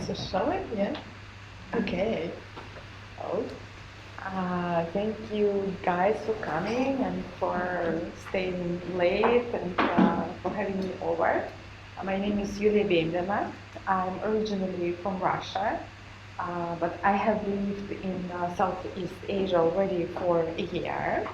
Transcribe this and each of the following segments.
So shall we? Yeah. Okay. Oh, thank you guys for coming and for staying late and for having me over. My name is Yulia. I'm originally from Russia, but I have lived in Southeast Asia already for a year.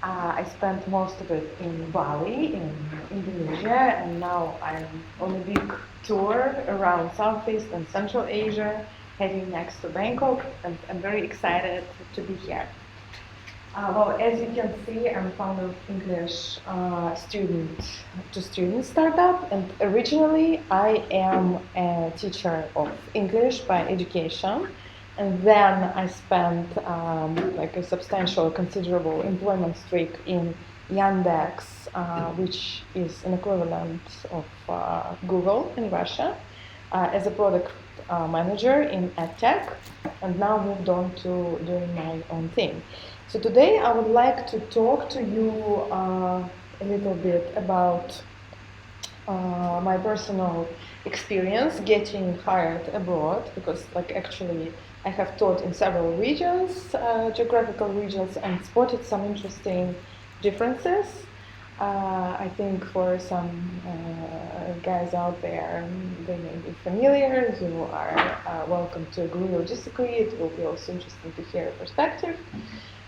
I spent most of it in Bali, in Indonesia, and now I'm on a big tour around Southeast and Central Asia, heading next to Bangkok, and I'm very excited to be here. Well, as you can see, I'm founder of English student-to-student startup, and originally I am a teacher of English by education, and then I spent like a substantial, considerable employment streak in Yandex, which is an equivalent of Google in Russia, as a product manager in EdTech, and now moved on to doing my own thing. So today I would like to talk to you a little bit about my personal experience getting hired abroad, because actually I have taught in several regions, geographical regions, and spotted some interesting differences. I think for some guys out there, they may be familiar. You are welcome to agree or disagree. It will be also interesting to hear a perspective.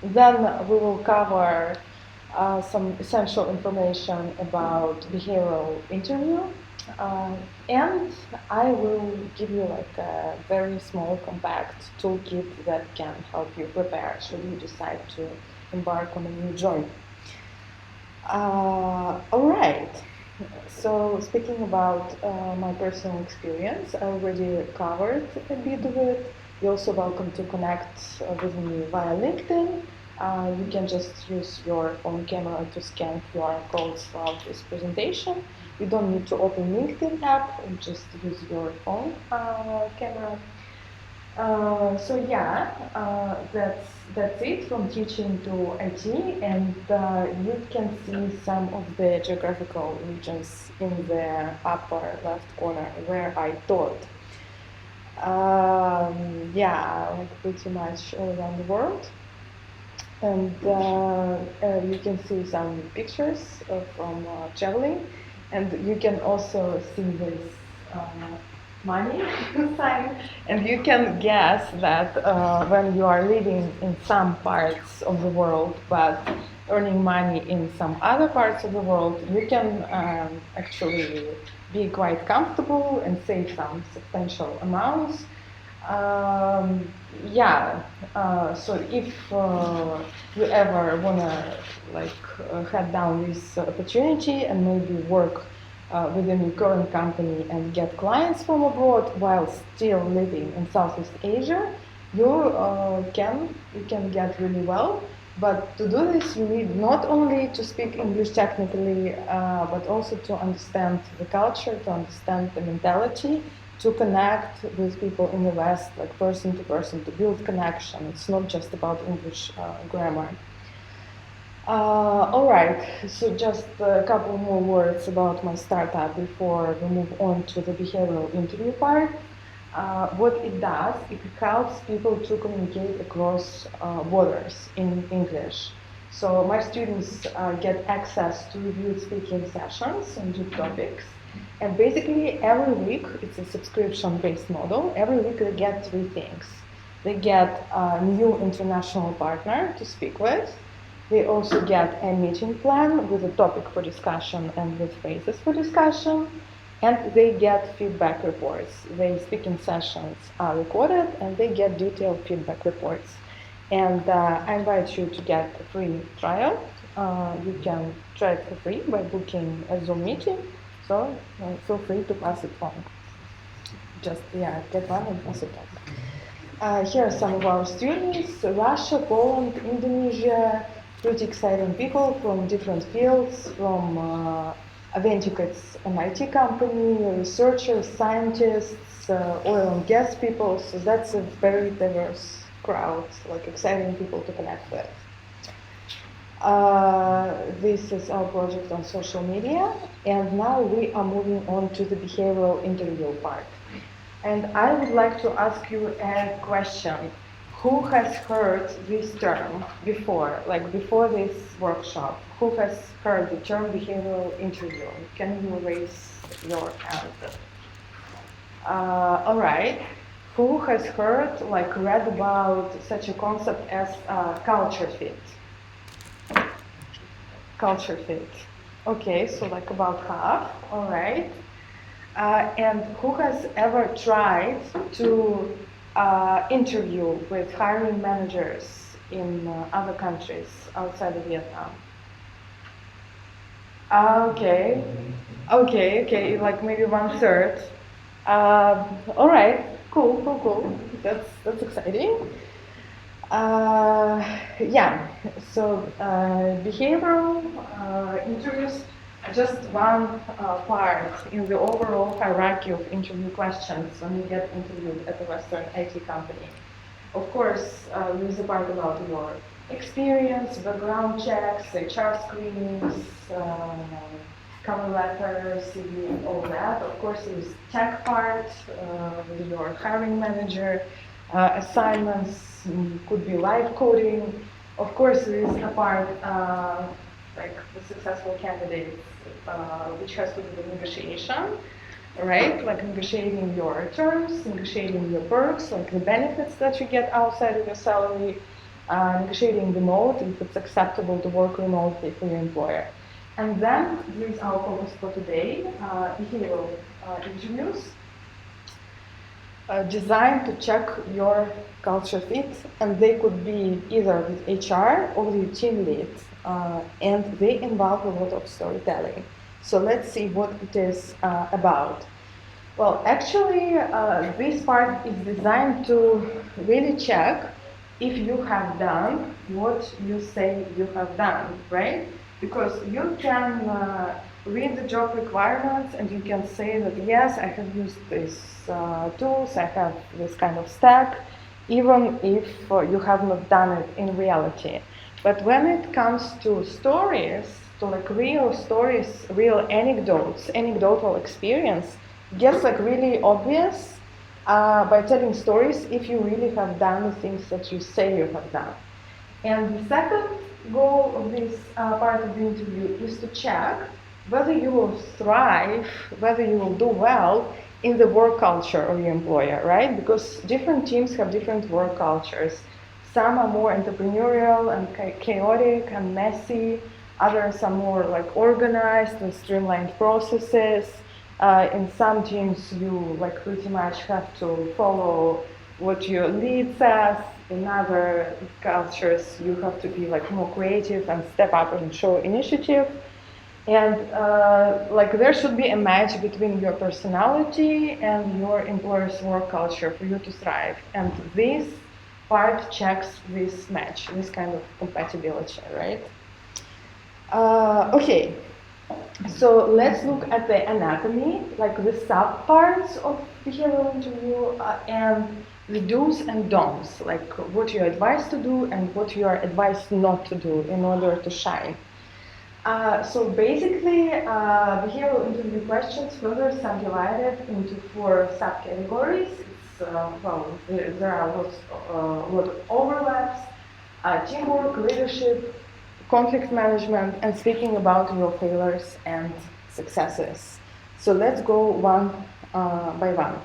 Then we will cover some essential information about behavioral interview, and I will give you like a very small, compact toolkit that can help you prepare should you decide to embark on a new journey. All right. So speaking about my personal experience, I already covered a bit of it. You're also welcome to connect with me via LinkedIn. You can just use your phone camera to scan QR codes throughout this presentation. You don't need to open LinkedIn app, just use your phone camera. So yeah, that's it from teaching to IT, and you can see some of the geographical regions in the upper left corner where I taught. Yeah, like pretty much all around the world. And you can see some pictures from traveling, and you can also see this money sign, and you can guess that when you are living in some parts of the world but earning money in some other parts of the world, you can actually be quite comfortable and save some substantial amounts. Yeah, so if you ever wanna head down this opportunity and maybe work within your current company and get clients from abroad while still living in Southeast Asia, you can get really well. But to do this, you need not only to speak English technically, but also to understand the culture, to understand the mentality, to connect with people in the West, like person to person, to build connection. It's not just about English grammar. All right, so just a couple more words about my startup before we move on to the behavioral interview part. What it does, it helps people to communicate across borders in English. So my students get access to reviewed speaking sessions on deep topics. And basically every week, it's a subscription-based model, every week they get three things. They get a new international partner to speak with. They also get a meeting plan with a topic for discussion and with phrases for discussion. And they get feedback reports. Their speaking sessions are recorded and they get detailed feedback reports. And I invite you to get a free trial. You can try it for free by booking a Zoom meeting. So feel free to pass it on. Just get one and pass it on. Here are some of our students: Russia, Poland, Indonesia. Pretty exciting people from different fields. From Aventic, it's an IT company, researchers, scientists, oil and gas people. So that's a very diverse crowd, like exciting people to connect with. This is our project on social media, and now we are moving on to the behavioral interview part. And I would like to ask you a question. Who has heard this term before, like before this workshop? Who has heard the term behavioral interview? Can you raise your hand? All right. Who has heard, like read about such a concept as culture fit? Culture fit. Okay, so like about half. All right. And who has ever tried to interview with hiring managers in other countries outside of Vietnam? Okay, okay, like maybe 1/3. All right, cool. That's exciting. Yeah, so behavioral interviews are just one part in the overall hierarchy of interview questions when you get interviewed at a Western IT company. Of course, there is a part about your experience, background checks, HR screenings, cover letter, CV, all that. Of course, there is tech part with your hiring manager, assignments, could be live coding. Of course, there is a part like the successful candidates, which has to do with negotiation, right? Like negotiating your terms, negotiating your perks, like the benefits that you get outside of your salary, negotiating remote, if it's acceptable to work remotely for your employer. And then there is our focus for today, behavioral interviews. Designed to check your culture fit, and they could be either with HR or with team lead, and they involve a lot of storytelling. So let's see what it is about. Well, actually, this part is designed to really check if you have done what you say you have done, right? Because you can read the job requirements and you can say that, yes, I have used these tools, I have this kind of stack, even if you have not done it in reality. But when it comes to stories, to like real stories, real anecdotes, anecdotal experience, gets like really obvious by telling stories if you really have done the things that you say you have done. And the second goal of this part of the interview is to check whether you will thrive, whether you will do well in the work culture of your employer, right? Because different teams have different work cultures. Some are more entrepreneurial and chaotic and messy. Others are more like organized with streamlined processes. In some teams, you like pretty much have to follow what your lead says. In other cultures, you have to be like more creative and step up and show initiative. And like there should be a match between your personality and your employer's work culture for you to thrive. And this part checks this match, this kind of compatibility, right? Okay, so let's look at the anatomy, like the sub parts of behavioral interview, and the do's and don'ts, like what you're advised to do and what you are advised not to do in order to shine. So basically, behavioral interview questions further subdivided into 4 subcategories. Well, there are a lot of overlaps, teamwork, leadership, conflict management, and speaking about your failures and successes. So let's go one by one.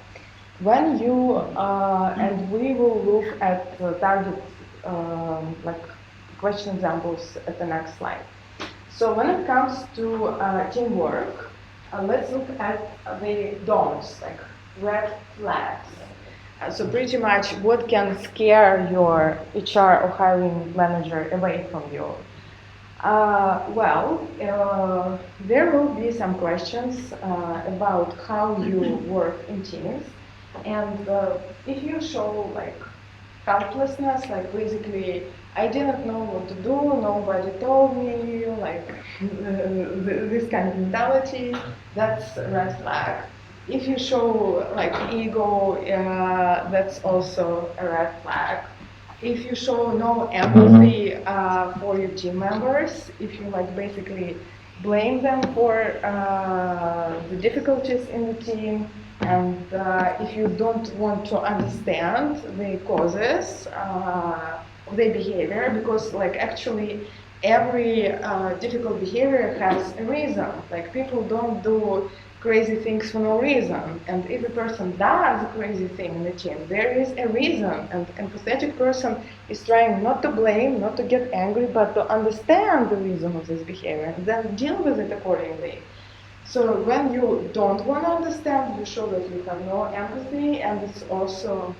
When you, and we will look at the target like question examples at the next slide. So when it comes to teamwork, let's look at the don'ts, like red flags. So pretty much what can scare your HR or hiring manager away from you. There will be some questions about how you work in teams, and if you show like helplessness, like basically I didn't know what to do, nobody told me, like this kind of mentality, that's a red flag. If you show like ego, that's also a red flag. If you show no empathy for your team members, if you like basically blame them for the difficulties in the team, And if you don't want to understand the causes of their behavior, because like actually every difficult behavior has a reason. Like people don't do crazy things for no reason. And if a person does a crazy thing in the team, there is a reason. And an empathetic person is trying not to blame, not to get angry, but to understand the reason of this behavior and then deal with it accordingly. So when you don't want to understand, you show that you have no empathy, and it's also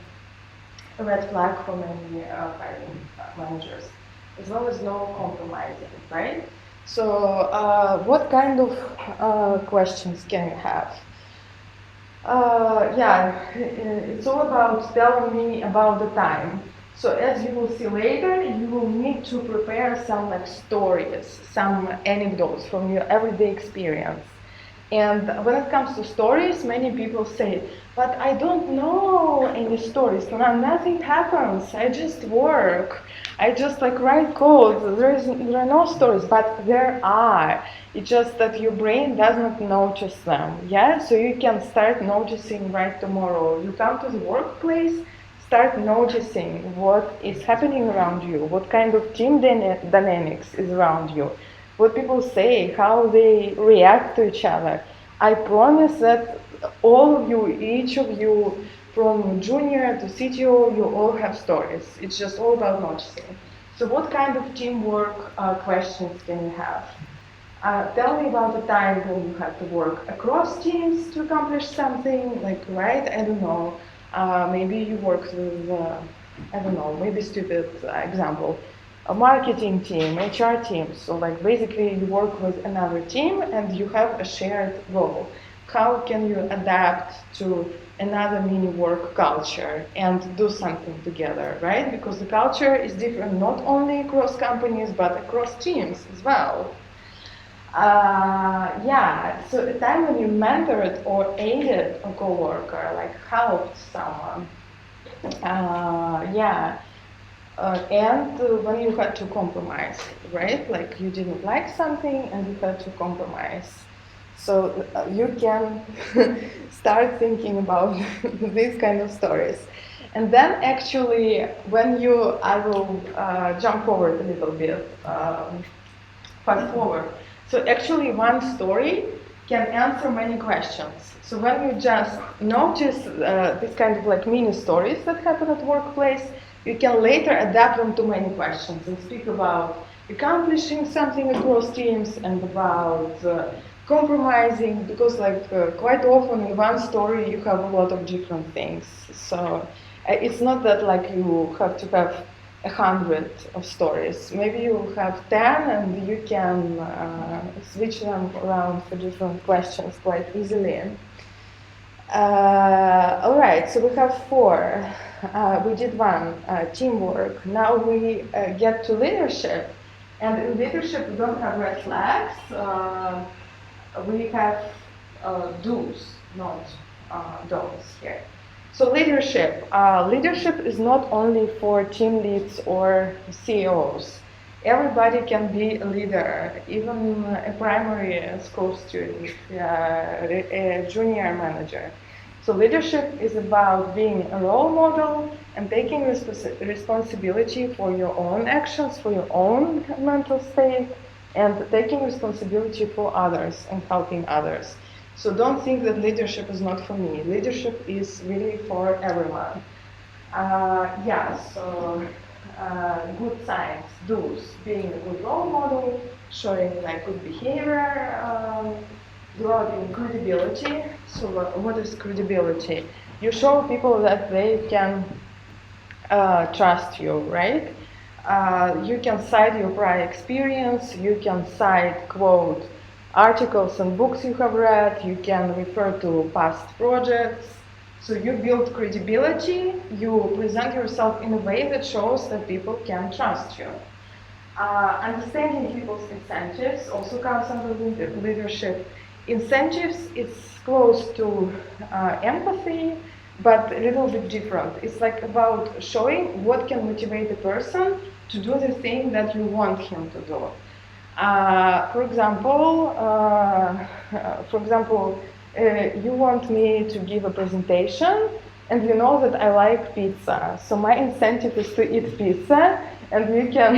a red flag for many hiring managers, as well as no compromising, right? So what kind of questions can you have? Yeah, it's all about telling me about the time. So as you will see later, you will need to prepare some like stories, some anecdotes from your everyday experience. And when it comes to stories, many people say, but I don't know any stories. Nothing happens. I just work. I just like write code. There are no stories, but there are. It's just that your brain doesn't notice them. Yeah, so you can start noticing right tomorrow. You come to the workplace, start noticing what is happening around you, what kind of team dynamics is around you, what people say, how they react to each other. I promise that all of you, each of you, from junior to CTO, you all have stories. It's just all about noticing. So what kind of teamwork questions can you have? Tell me about the time when you had to work across teams to accomplish something, like, right? I don't know. Maybe you worked with, I don't know, maybe stupid example, a marketing team, HR team. So like basically you work with another team and you have a shared goal. How can you adapt to another mini work culture and do something together, right? Because the culture is different not only across companies but across teams as well. Yeah, so a time when you mentored or aided a coworker, like helped someone. Yeah, and when you had to compromise, right? Like you didn't like something and you had to compromise. So you can start thinking about these kind of stories. And then actually, when you, I will jump forward a little bit, fast forward. So actually one story can answer many questions. So when you just notice this kind of like mini stories that happen at workplace, you can later adapt them to many questions and speak about accomplishing something across teams and about compromising, because like quite often in one story you have a lot of different things. So it's not that like you have to have 100 of stories. Maybe you have 10 and you can switch them around for different questions quite easily. All right, so we have 4. We did 1, teamwork. Now we get to leadership. And in leadership, we don't have red flags. We have do's, not don'ts here. So leadership. Leadership is not only for team leads or CEOs. Everybody can be a leader, even a primary school student, a junior manager. So leadership is about being a role model and taking responsibility for your own actions, for your own mental state, and taking responsibility for others and helping others. So don't think that leadership is not for me. Leadership is really for everyone. Yeah, so good signs, do's, being a good role model, showing like good behavior, developing credibility. So what is credibility? You show people that they can trust you, right? You can cite your prior experience, you can cite, quote, articles and books you have read, you can refer to past projects. So you build credibility, you present yourself in a way that shows that people can trust you. Understanding people's incentives also comes under leadership. Incentives is close to empathy, but a little bit different. It's like about showing what can motivate a person to do the thing that you want him to do. For example, you want me to give a presentation, and you know that I like pizza. So my incentive is to eat pizza, and you can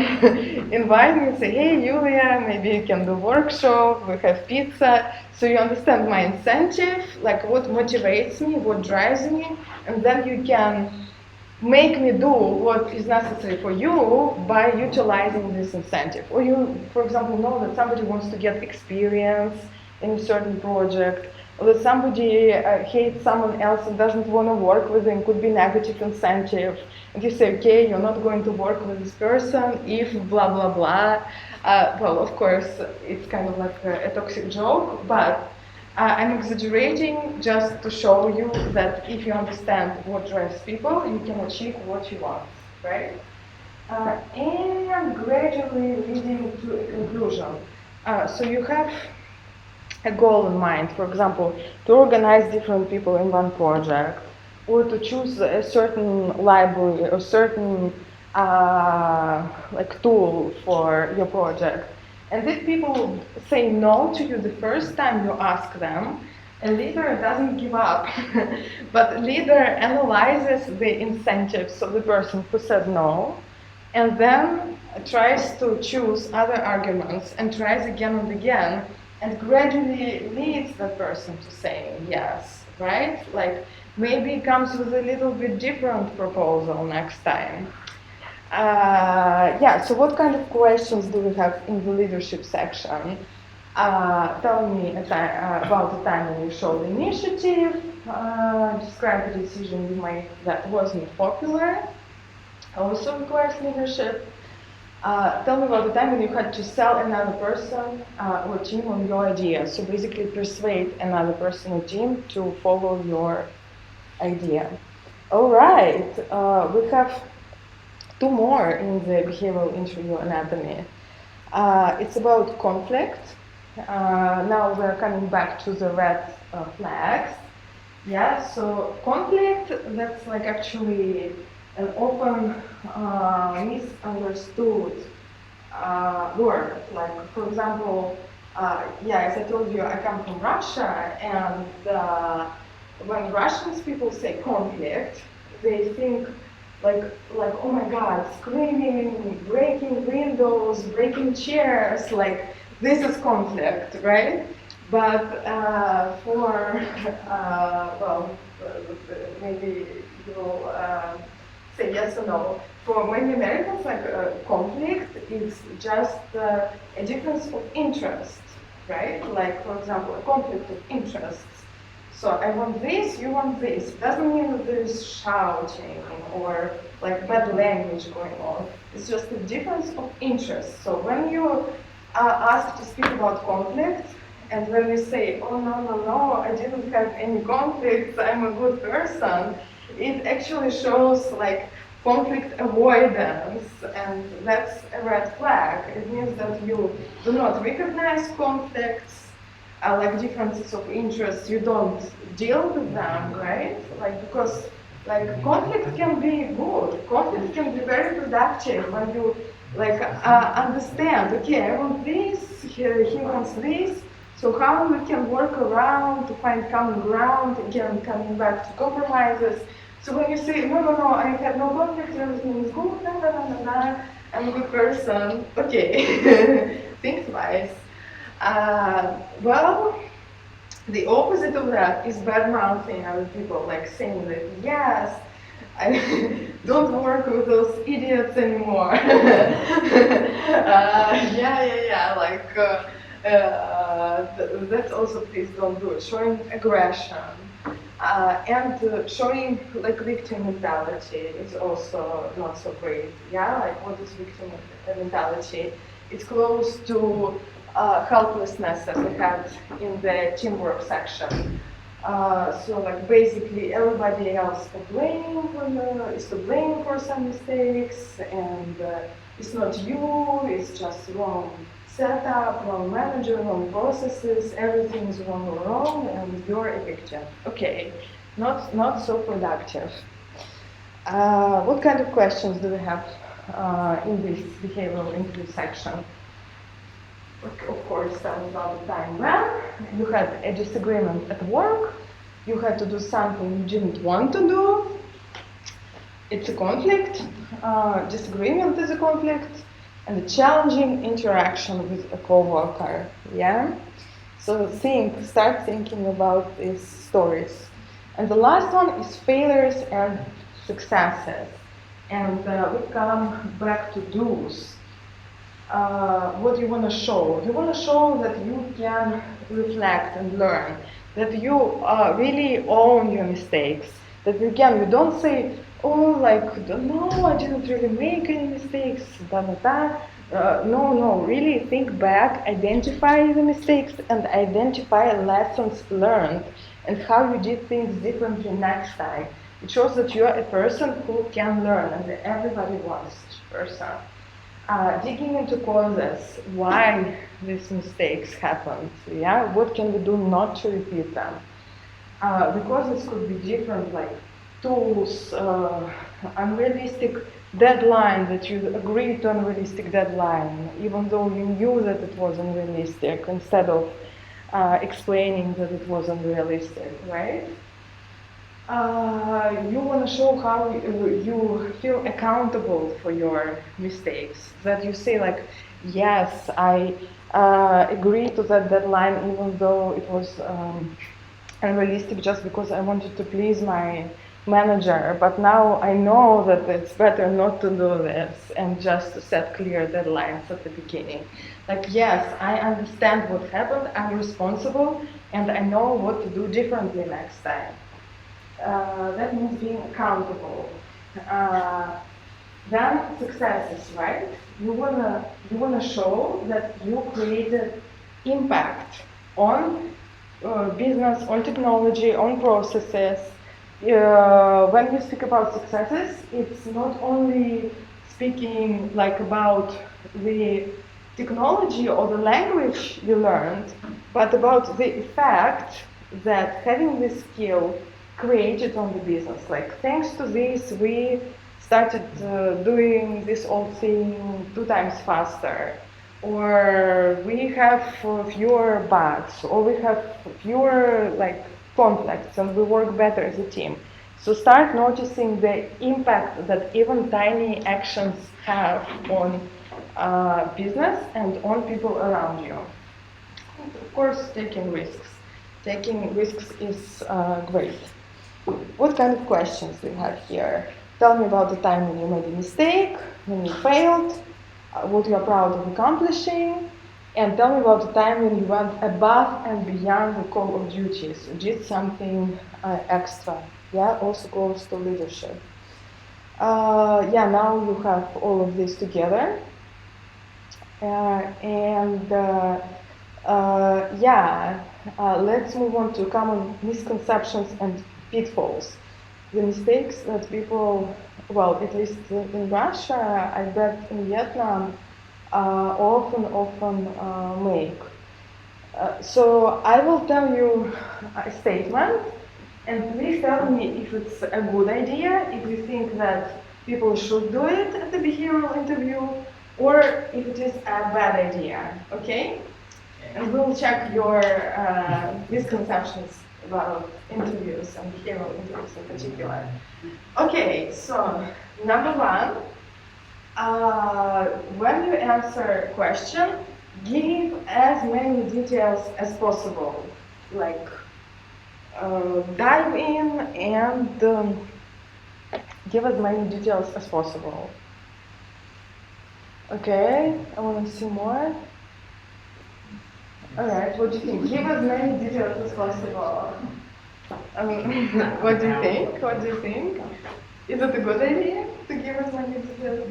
invite me and say, hey, Yulia, maybe you can do workshop, we have pizza. So you understand my incentive, like what motivates me, what drives me, and then you can make me do what is necessary for you by utilizing this incentive. Or you, for example, know that somebody wants to get experience in a certain project, or that somebody hates someone else and doesn't want to work with them, could be negative incentive. And you say, okay, you're not going to work with this person if blah, blah, blah. Well, of course, it's kind of like a toxic joke, but I'm exaggerating just to show you that if you understand what drives people, you can achieve what you want, right? And gradually leading to a conclusion. So you have a goal in mind, for example, to organize different people in one project, or to choose a certain library or certain like tool for your project. And if people say no to you the first time you ask them, a leader doesn't give up, but a leader analyzes the incentives of the person who said no, and then tries to choose other arguments and tries again and again, and gradually leads that person to saying yes, right? Like maybe comes with a little bit different proposal next time. Yeah, so what kind of questions do we have in the leadership section? Tell me about the time when you showed initiative, describe a decision you made that wasn't popular, also requires leadership. Tell me about the time when you had to sell another person or team on your idea. So basically persuade another person or team to follow your idea. All right, we have two more in the behavioral interview anatomy. It's about conflict. Now we're coming back to the red flags. Yeah, so conflict, that's like actually an often misunderstood word. Like, for example, yeah, as I told you, I come from Russia, and when Russians people say conflict, they think like oh my God, screaming, breaking windows, breaking chairs, like this is conflict, right? But for well, maybe you'll say yes or no. For many Americans, like conflict is just a difference of interest, right? Like, for example, a conflict of interests. So I want this, you want this. It doesn't mean that there's shouting or like bad language going on. It's just a difference of interest. So when you are asked to speak about conflict, and when you say, oh no, I didn't have any conflicts, I'm a good person, it actually shows like conflict avoidance, and that's a red flag. It means that you do not recognize conflicts, like differences of interest, you don't deal with them, right? Like, because like conflict can be good, conflict can be very productive when you like understand, okay, I want this, he wants this, so how we can work around to find common ground, again, coming back to compromises. So when you say, no, I have no conflict, everything is good, I'm a good person, okay, think twice. Well, the opposite of that is bad mouthing other people, like saying that, yes, I don't work with those idiots anymore. Yeah, like, that's also, please don't do it. Showing aggression. And showing like victim mentality is also not so great. Yeah, like what is victim mentality? It's close to helplessness that we had in the teamwork section. So like basically everybody else is to blame for some mistakes, and it's not you, it's just wrong setup, wrong manager, wrong processes, everything is wrong, and you're a victim. Okay, not so productive. What kind of questions do we have in this behavioral interview section? of course, tell me about the time when you had a disagreement at work, you had to do something you didn't want to do. It's a conflict, disagreement is a conflict, and a challenging interaction with a coworker. Yeah? So start thinking about these stories. And the last one is failures and successes. And we come back to do's. What you want to show? You want to show that you can reflect and learn, that you really own your mistakes, that you don't say, oh, like, no, I didn't really make any mistakes, no, really think back, identify the mistakes, and identify lessons learned, and how you did things differently next time. It shows that you are a person who can learn, and everybody wants such a person. Digging into causes, why these mistakes happened, yeah? What can we do not to repeat them? The causes could be different, like tools, unrealistic deadline, that you agreed to unrealistic deadline, even though you knew that it was unrealistic, instead of explaining that it was unrealistic, right? You want to show how you feel accountable for your mistakes. That you say, like, yes, I agreed to that deadline even though it was unrealistic, just because I wanted to please my manager. But now I know that it's better not to do this and just to set clear deadlines at the beginning. Like, yes, I understand what happened, I'm responsible, and I know what to do differently next time. That means being accountable. Then successes, right? You wanna show that you created impact on business, on technology, on processes. When you speak about successes, it's not only speaking like about the technology or the language you learned, but about the effect that having this skill created on the business. Like, thanks to this, we started doing this old thing 2 times faster, or we have fewer bugs, or we have fewer like conflicts, and we work better as a team. So start noticing the impact that even tiny actions have on business and on people around you. And of course, taking risks. Taking risks is great. What kind of questions do you have here? Tell me about the time when you made a mistake, when you failed, what you are proud of accomplishing, and tell me about the time when you went above and beyond the call of duties, you did something extra. Yeah, also goes to leadership. Yeah, now you have all of this together. Let's move on to common misconceptions and pitfalls. The mistakes that people, well, at least in Russia, I bet in Vietnam, often make. So I will tell you a statement, and please tell me if it's a good idea, if you think that people should do it at the behavioral interview, or if it is a bad idea, okay? And we'll check your misconceptions about interviews and behavioral interviews in particular. Okay, so number 1, when you answer a question, give as many details as possible. Like, dive in and give as many details as possible. Okay, I want to see more. All right, what do you think? Give as many details as possible. What do you think? What do you think? Is it a good idea to give as many details?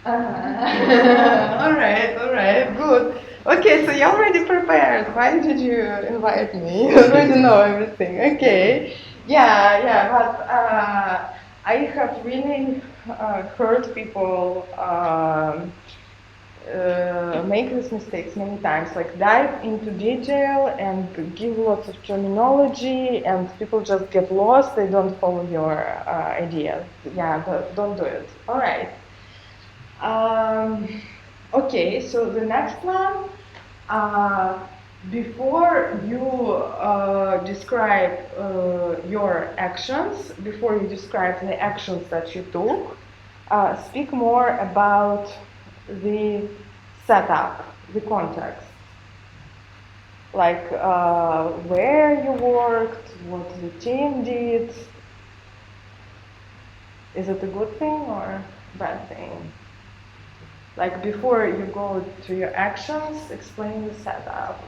All right, good. Okay, so you're already prepared. Why did you invite me? You already know everything. Okay. Yeah, but I have really heard people make these mistakes many times, like dive into detail and give lots of terminology, and people just get lost, they don't follow your ideas. Yeah, but don't do it. All right. Okay, so the next one, Uh, Before you describe your actions, before you describe the actions that you took, speak more about the setup, the context. Like where you worked, what the team did. Is it a good thing or a bad thing? Like before you go to your actions, explain the setup.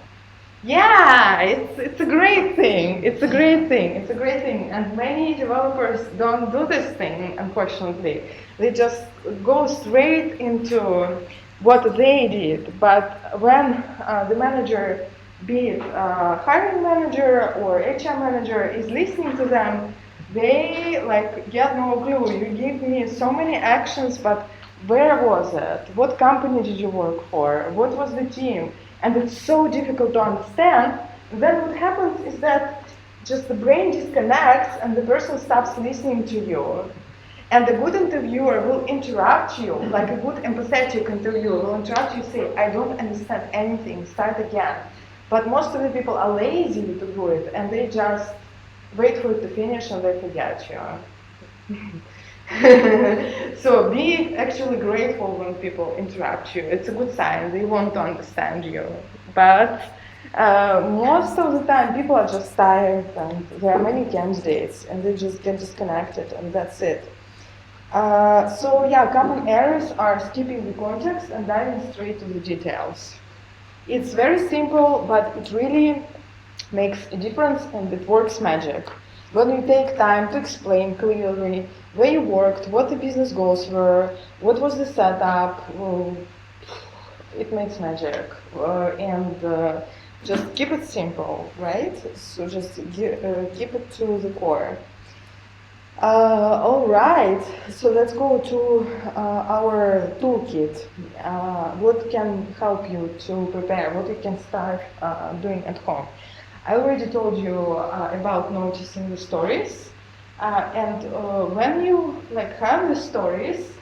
Yeah, it's a great thing. It's a great thing. It's a great thing. And many developers don't do this thing, unfortunately. They just go straight into what they did. But when the manager, be it hiring manager or HR manager, is listening to them, they like get no clue. You give me so many actions, but where was it? What company did you work for? What was the team? And it's so difficult to understand. Then what happens is that just the brain disconnects and the person stops listening to you. And the good interviewer will interrupt you, like a good empathetic interviewer will interrupt you, say, I don't understand anything, start again. But most of the people are lazy to do it, and they just wait for it to finish and they forget you. So be actually grateful when people interrupt you. It's a good sign. They want to understand you. But most of the time, people are just tired, and there are many candidates, and they just get disconnected, and that's it. So yeah, common errors are skipping the context and diving straight to the details. It's very simple, but it really makes a difference and it works magic. When you take time to explain clearly where you worked, what the business goals were, what was the setup, it makes magic. And just keep it simple, right? So just keep it to the core. All right, so let's go to our toolkit. What can help you to prepare, what you can start doing at home. I already told you about noticing the stories. And when you have the stories,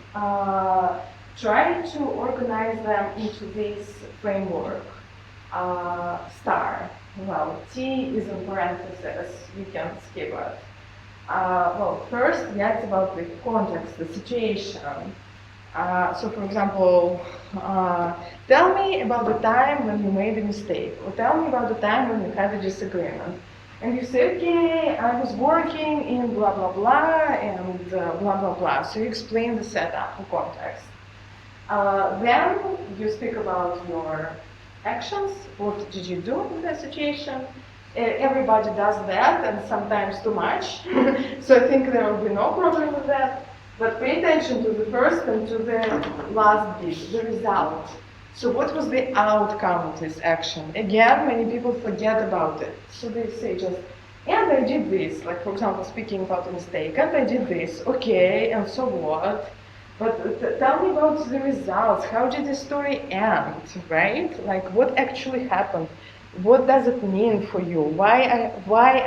try to organize them into this framework. Star. Well, T is in parentheses, you can skip it. Well, first, that's about the context, the situation. So, for example, tell me about the time when you made a mistake, or tell me about the time when you had a disagreement. And you say, okay, I was working in blah, blah, blah, and blah, blah, blah. So you explain the setup, the context. Then you speak about your actions, what did you do in that situation. Everybody does that, and sometimes too much. So I think there will be no problem with that. But pay attention to the first and to the last bit, the result. So what was the outcome of this action? Again, many people forget about it. So they say just, and I did this, like for example, speaking about a mistake, and I did this, okay, and so what? But tell me about the results. How did the story end, right? Like what actually happened? What does it mean for you? Why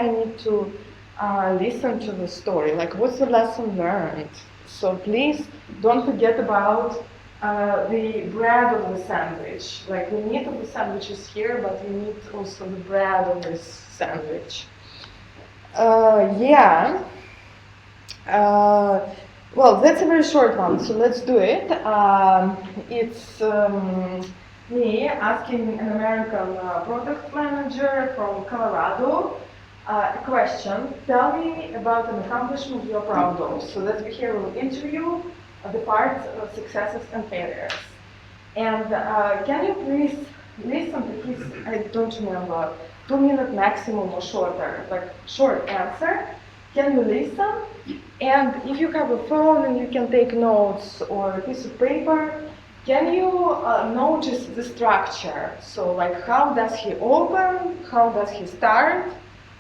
I need to listen to the story? Like what's the lesson learned? So please don't forget about the bread of the sandwich. Like the meat of the sandwich is here, but you need also the bread of this sandwich. Yeah. Well, that's a very short one, so let's do it. It's me asking an American product manager from Colorado a question. Tell me about an accomplishment you're proud of. So that's behavioral interview, the parts of successes and failures. And can you please listen to his, I don't remember, 2-minute maximum or shorter, like short answer. Can you listen? And if you have a phone and you can take notes or a piece of paper, can you notice the structure? So like how does he open, how does he start,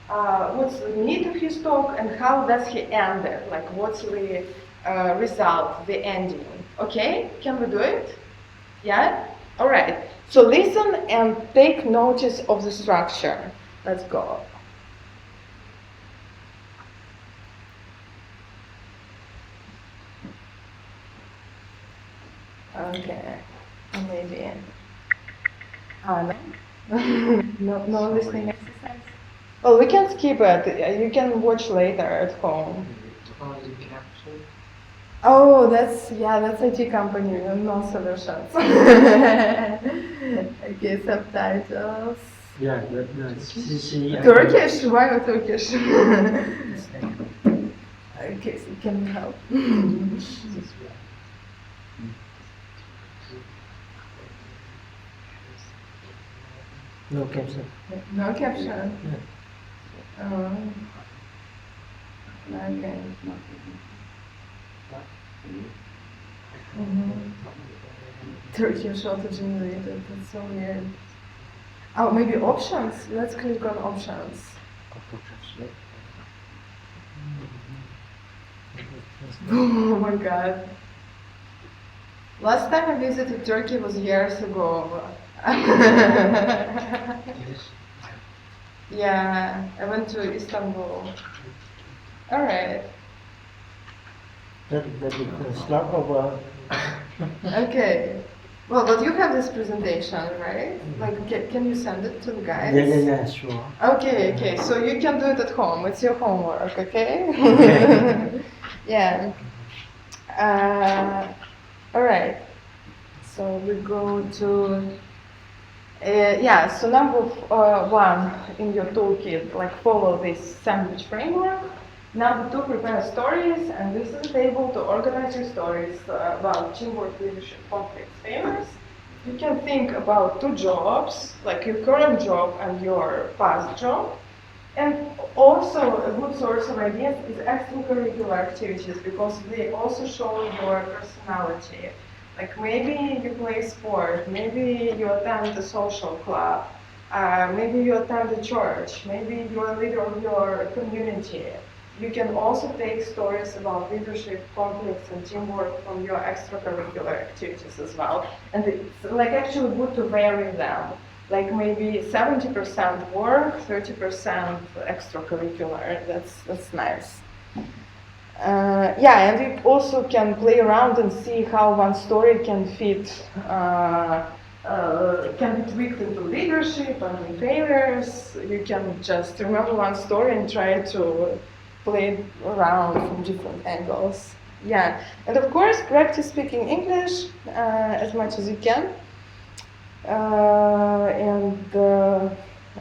what's the meat of his talk, and how does he end it? Like what's the result, the ending? Okay, can we do it? Yeah? All right. So listen and take notice of the structure. Let's go. Okay, maybe. No? No listening exercise? Well, we can skip it. You can watch later at home. Oh, that's IT company, no solutions. Okay, subtitles. Yeah, that's CC. Turkish? Why not Turkish? Okay, so can you help? No caption. No caption? Okay. Turkish auto generated, that's so weird. Oh, maybe options? Let's click on options. Oh my god. Last time I visited Turkey was years ago. Yeah, I went to Istanbul. Alright. That is slot over. Okay. Well, but you have this presentation, right? Like, can you send it to the guys? Yeah, sure. Okay, so you can do it at home. It's your homework, okay? Yeah. All right. So we go to, so number one in your toolkit, like follow this sandwich framework. Number two, prepare stories, and this is a table to organize your stories about teamwork, leadership, conflicts, failures. You can think about two jobs, like your current job and your past job. And also a good source of ideas is extracurricular activities because they also show your personality. Like maybe you play sport, maybe you attend a social club, maybe you attend a church, maybe you're a leader of your community. You can also take stories about leadership, conflicts, and teamwork from your extracurricular activities as well. And it's like actually good to vary them. Like maybe 70% work, 30% extracurricular. That's nice. And you also can play around and see how one story can fit, can be tweaked into leadership and failures. You can just remember one story and try to play it around from different angles. Yeah, and of course, practice speaking English as much as you can.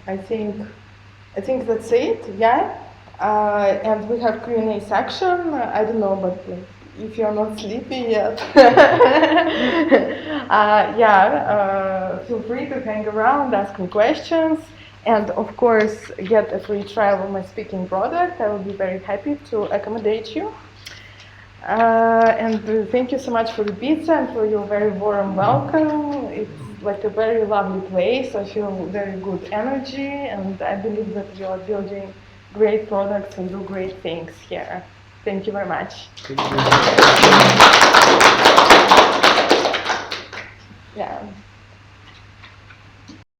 I think that's it. Yeah. And we have Q&A section. I don't know, but like, if you're not sleepy yet, feel free to hang around, ask me questions, and of course, get a free trial of my speaking product. I will be very happy to accommodate you. And thank you so much for the pizza and for your very warm welcome. It's like a very lovely place. I feel very good energy, and I believe that you are building great products and do great things here. Thank you very much. Yeah.